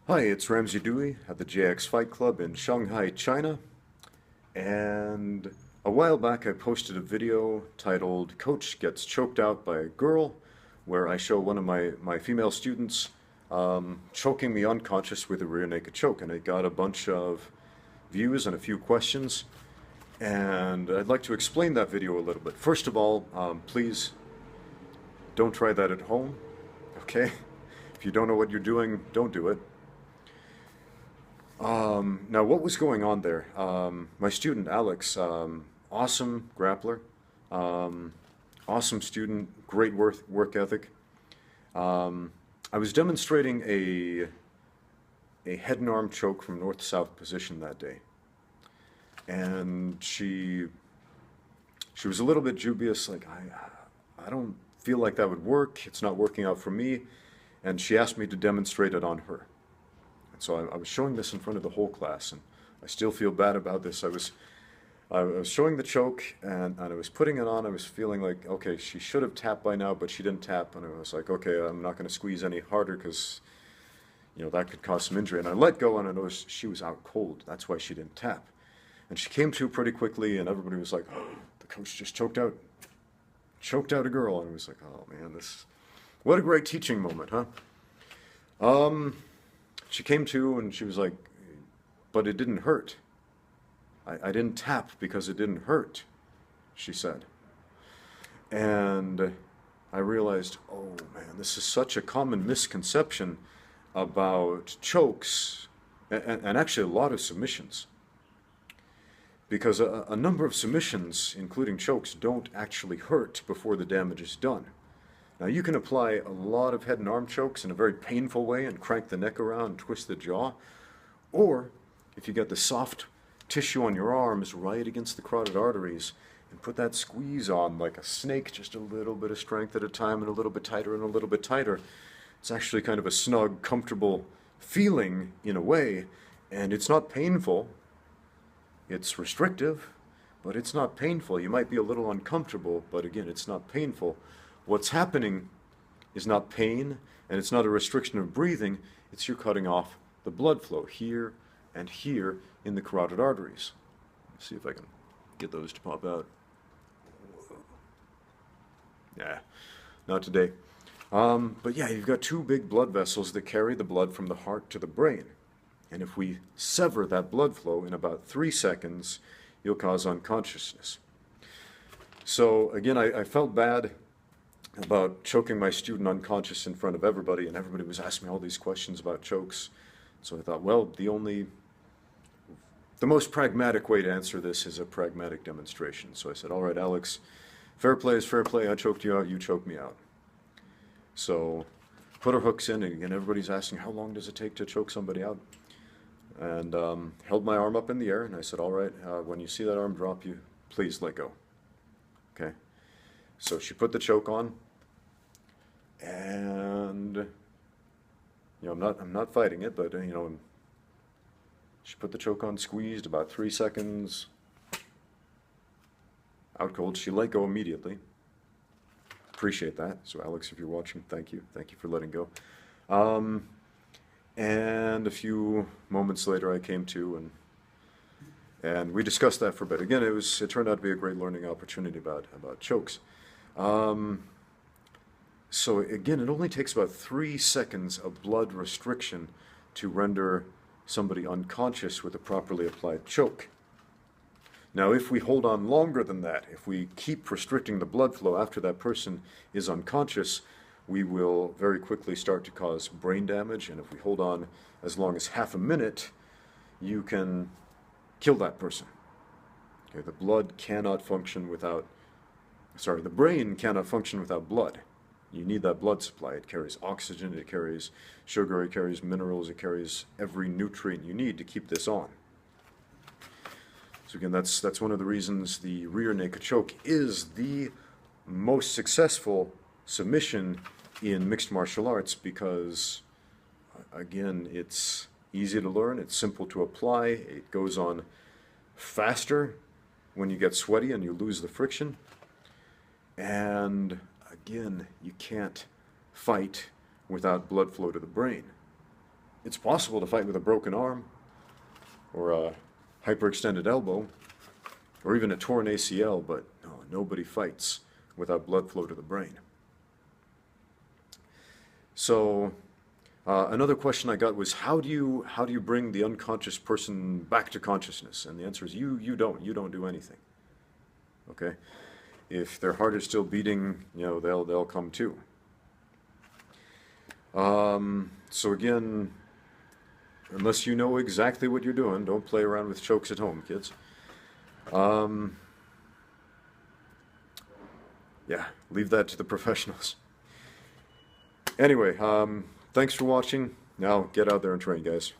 Hi, it's Ramsey Dewey at the JX Fight Club in Shanghai, China. And a while back I posted a video titled Coach Gets Choked Out by a Girl, where I show one of my female students choking me unconscious with a rear naked choke. And it got a bunch of views and a few questions. And I'd like to explain that video a little bit. First of all, please don't try that at home, okay? If you don't know what you're doing, don't do it. Now, what was going on there? My student Alex, awesome grappler, awesome student, great work ethic. I was demonstrating a head and arm choke from north-south position that day, and she was a little bit dubious, like I don't feel like that would work. It's not working out for me, and she asked me to demonstrate it on her. So I was showing this in front of the whole class, and I still feel bad about this. I was showing the choke, and I was putting it on. I was feeling like, okay, she should have tapped by now, but she didn't tap. And I was like, okay, I'm not going to squeeze any harder because, that could cause some injury. And I let go, and I noticed she was out cold. That's why she didn't tap. And she came to pretty quickly, and everybody was like, oh, the coach just choked out a girl. And I was like, oh man, what a great teaching moment, huh? She came to and she was like, but it didn't hurt. I didn't tap because it didn't hurt, she said. And I realized, oh man, this is such a common misconception about chokes and actually a lot of submissions. Because a number of submissions, including chokes, don't actually hurt before the damage is done. Now you can apply a lot of head and arm chokes in a very painful way and crank the neck around and twist the jaw. Or if you get the soft tissue on your arms right against the carotid arteries and put that squeeze on like a snake, just a little bit of strength at a time and a little bit tighter and a little bit tighter, it's actually kind of a snug, comfortable feeling in a way, and it's not painful. It's restrictive, but it's not painful. You might be a little uncomfortable, but again, it's not painful. What's happening is not pain, and it's not a restriction of breathing, it's you're cutting off the blood flow here and here in the carotid arteries. Let's see if I can get those to pop out. Yeah, not today. But yeah, you've got two big blood vessels that carry the blood from the heart to the brain. And if we sever that blood flow in about 3 seconds, you'll cause unconsciousness. So again, I felt bad about choking my student unconscious in front of everybody, and everybody was asking me all these questions about chokes. So I thought, well, the most pragmatic way to answer this is a pragmatic demonstration. So I said, all right, Alex, fair play is fair play. I choked you out, you choked me out. So put our hooks in, and again, everybody's asking, how long does it take to choke somebody out? And held my arm up in the air, and I said, all right, when you see that arm drop, you please let go. Okay? So she put the choke on, and I'm not fighting it, but she put the choke on, squeezed about 3 seconds, out cold. She let go immediately. Appreciate that. So Alex, if you're watching, thank you for letting go. And a few moments later, I came to, and we discussed that for a bit. Again, it turned out to be a great learning opportunity about chokes. So again, it only takes about 3 seconds of blood restriction to render somebody unconscious with a properly applied choke. Now, if we hold on longer than that, if we keep restricting the blood flow after that person is unconscious, we will very quickly start to cause brain damage, and if we hold on as long as half a minute, you can kill that person. Okay, the brain cannot function without blood. You need that blood supply. It carries oxygen, it carries sugar, it carries minerals, it carries every nutrient you need to keep this on. So again, that's one of the reasons the rear naked choke is the most successful submission in mixed martial arts, because again, it's easy to learn, it's simple to apply, it goes on faster when you get sweaty and you lose the friction, and again, you can't fight without blood flow to the brain. it's possible to fight with a broken arm, or a hyperextended elbow, or even a torn ACL, but no, nobody fights without blood flow to the brain. So another question I got was, how do you bring the unconscious person back to consciousness? And the answer is you don't do anything. Okay, if their heart is still beating, they'll come to. So again, unless you know exactly what you're doing, don't play around with chokes at home, kids. Yeah, leave that to the professionals. Anyway, thanks for watching. Now get out there and train, guys.